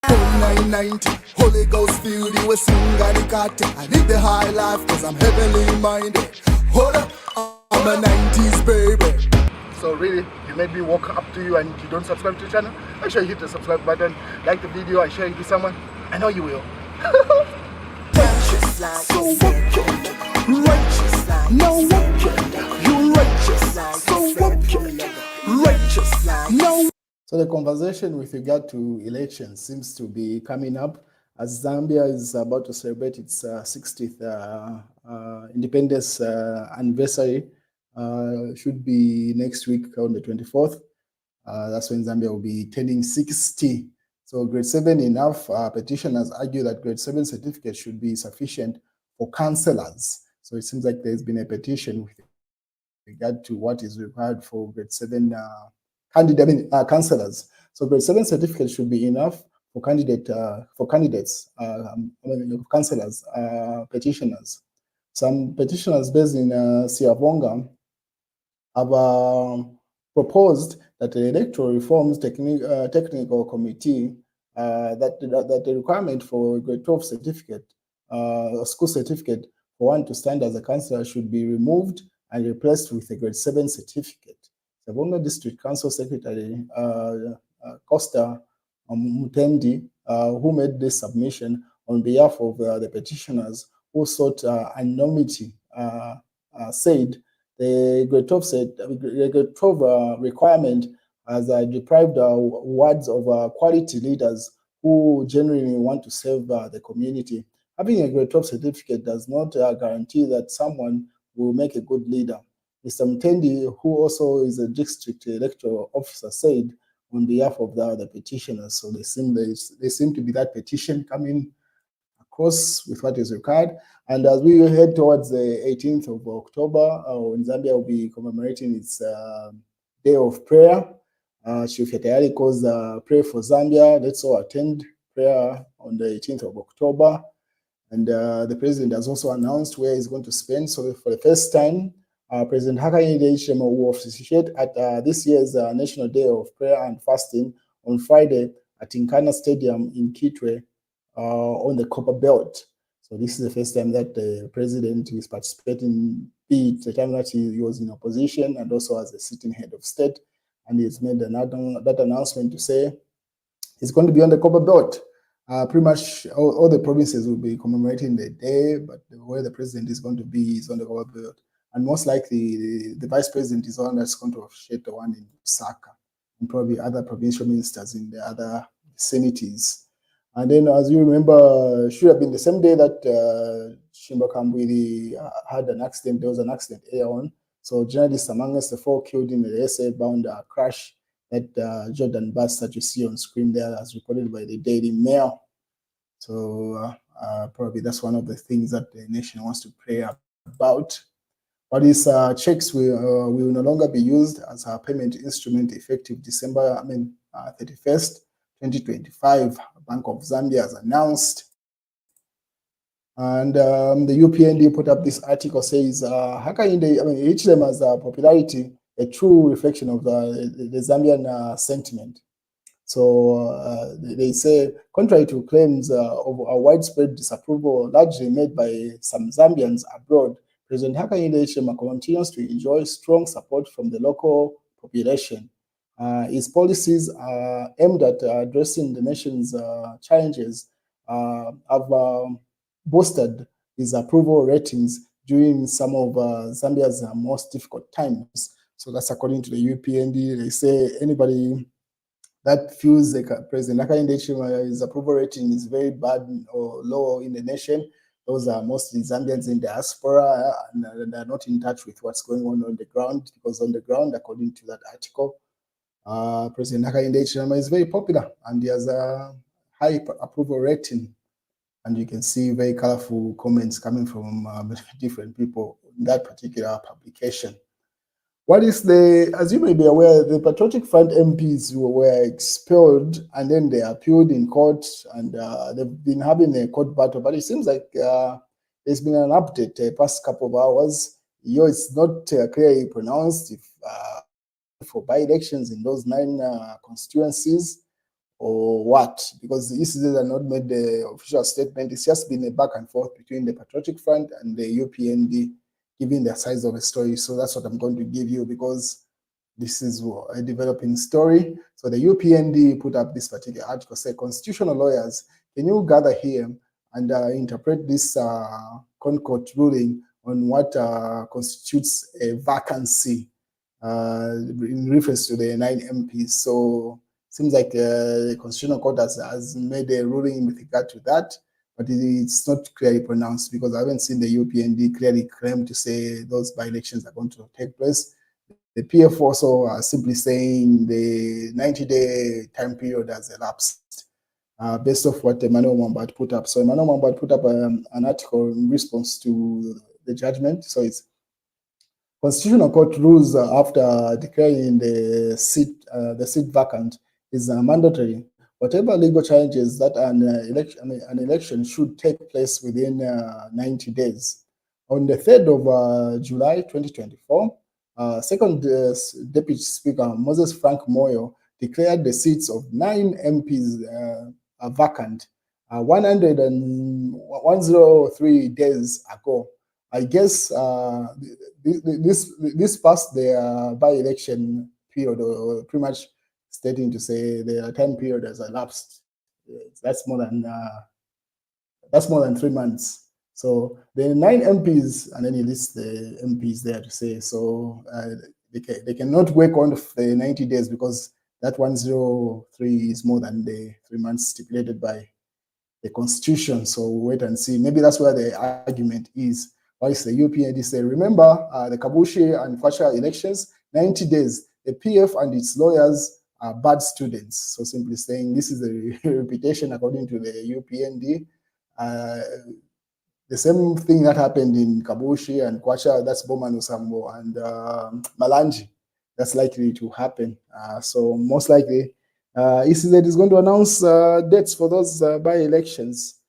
990, Holy Ghost filled, you will sing Galikate. I live the high life cause I'm heavenly minded. Hold up, I'm a 90s baby. So really, you made me walk up to you and you don't subscribe to the channel, make sure you hit the subscribe button, like the video and share it with someone. I know you will. Righteous like so wicked, righteous like no wicked, you righteous so wicked, righteous like no. So the conversation with regard to elections seems to be coming up as Zambia is about to celebrate its 60th independence anniversary. Should be next week on the 24th. That's when Zambia will be turning 60. So grade 7 enough. Petitioners argue that grade 7 certificate should be sufficient for councillors. So it seems like there's been a petition with regard to what is required for grade 7 councillors. So grade 7 certificate should be enough for candidates, councillors, petitioners. Some petitioners based in Siavonga have proposed that the electoral reforms technical committee that the requirement for grade 12 certificate, school certificate for one to stand as a councillor should be removed and replaced with a grade 7 certificate. The Bonga District Council Secretary Costa Mutendi, who made this submission on behalf of the petitioners who sought anonymity, said the grade 12 requirement has deprived wards of quality leaders who genuinely want to serve the community. Having a grade 12 certificate does not guarantee that someone will make a good leader. Mr. Mtendi, who also is a district electoral officer, said on behalf of the petitioners. So they seem to be that petition coming across with what is required. And as we head towards the 18th of October, when Zambia will be commemorating its day of prayer, Shufetayari calls Pray for Zambia. Let's all attend prayer on the 18th of October. And the president has also announced where he's going to spend. So for the first time, President Hakainde Hichilema will officiate at this year's National Day of Prayer and Fasting on Friday at Incana Stadium in Kitwe on the Copper Belt. So this is the first time that the president is participating, be it the time that he was in opposition and also as a sitting head of state. And he's made that announcement to say he's going to be on the Copper Belt. Pretty much all the provinces will be commemorating the day, but where the president is going to be is on the Copper Belt. And most likely, the vice president is the one that's going to officiate the one in Lusaka, and probably other provincial ministers in the other vicinities. And then, as you remember, should have been the same day that Shimba Kambwili had an accident. There was an accident earlier on. So journalists among us, the 4 killed in the SA-bound crash, that Jordan bus that you see on screen there, as reported by the Daily Mail. So probably that's one of the things that the nation wants to pray about. But these checks will no longer be used as a payment instrument effective December 31st, 2025. Bank of Zambia has announced. And the UPND put up this article, says Hakainde Hichilema's popularity a true reflection of the Zambian sentiment. So they say, contrary to claims of a widespread disapproval largely made by some Zambians abroad, President Hakainde Hichilema continues to enjoy strong support from the local population. His policies aimed at addressing the nation's challenges have boosted his approval ratings during some of Zambia's most difficult times. So that's according to the UPND. They say anybody that feels like President Hakainde Hichilema's approval rating is very bad or low in the nation, those are mostly Zambians in diaspora and are not in touch with what's going on the ground, because on the ground, according to that article, President Hakainde Hichilema is very popular and he has a high approval rating. And you can see very colorful comments coming from different people in that particular publication. What is as you may be aware, the Patriotic Front MPs were expelled and then they appealed in court and they've been having a court battle. But it seems like there's been an update the past couple of hours. It's not clearly pronounced if for by-elections in those 9 constituencies or what? Because the ECZ have not made the official statement. It's just been a back and forth between the Patriotic Front and the UPND, giving their sides of the story. So that's what I'm going to give you, because this is a developing story. So the UPND put up this particular article, say, constitutional lawyers, can you gather here and interpret this Concord ruling on what constitutes a vacancy in reference to the 9 MPs. So seems like the Constitutional Court has made a ruling with regard to that, but it's not clearly pronounced, because I haven't seen the UPND clearly claim to say those by-elections are going to take place. The PF also are simply saying the 90-day time period has elapsed, based off what Emmanuel Mombat put up. So Emmanuel Mombat put up an article in response to the judgment. So it's Constitutional Court rules after declaring the seat vacant is mandatory. Whatever legal challenges that an election should take place within 90 days. On the 3rd of July 2024, Second Deputy Speaker Moses Frank Moyo declared the seats of 9 MPs vacant 103 days ago. I guess this passed the by-election period, or pretty much stating to say the time period has elapsed. That's more than 3 months. So the 9 MPs, and then he lists the MPs there to say, so they cannot work on the 90 days, because that 103 is more than the 3 months stipulated by the Constitution. So we'll wait and see. Maybe that's where the argument is. Why is the UPND say, remember the Kabushi and Kwacha elections, 90 days. The PF and its lawyers are bad students. So simply saying this is a reputation according to the UPND. The same thing that happened in Kabushi and Kwacha, that's Bowman Usambo and Malanji, that's likely to happen. So most likely, ECZ is going to announce dates for those by-elections.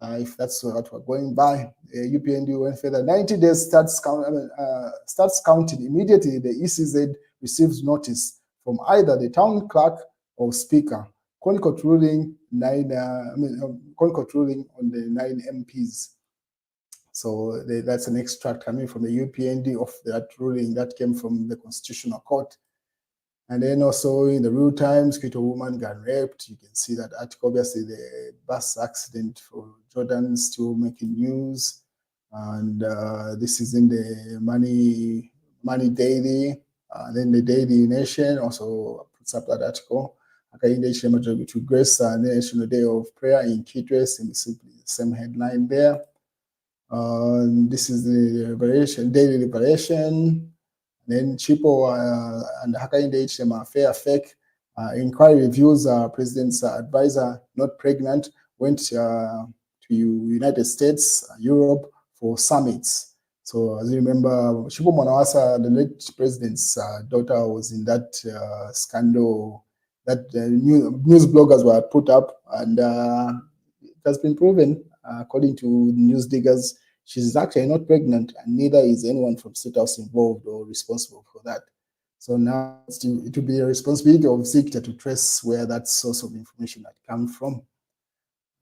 If that's what we're going by, UPND went further. 90 days starts counting immediately. The ECZ receives notice from either the town clerk or speaker. Concord ruling Concord ruling on the 9 MPs. So that's an extract coming from the UPND of that ruling that came from the Constitutional Court. And then also in the real times, Keto woman got raped. You can see that article. Obviously, the bus accident for Jordan still making news. And this is in the Money Daily. Then the Daily Nation also puts up that article. To grace the National Day of Prayer in Kitwest, in simply the same headline there. This is the daily liberation. Then Chipo and Hakainde HM fair fake. Inquiry reviews president's advisor, not pregnant, went to United States, Europe for summits. So as you remember, Chipo Mwanawasa, the late president's daughter, was in that scandal that news bloggers were put up, and it has been proven, according to news diggers, she's actually not pregnant, and neither is anyone from State House involved or responsible for that. So now it will be a responsibility of ZICTA to trace where that source of information had come from.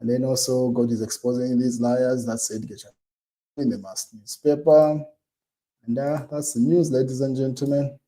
And then also God is exposing these liars. That's Edgar in the mass newspaper. And that's the news, ladies and gentlemen.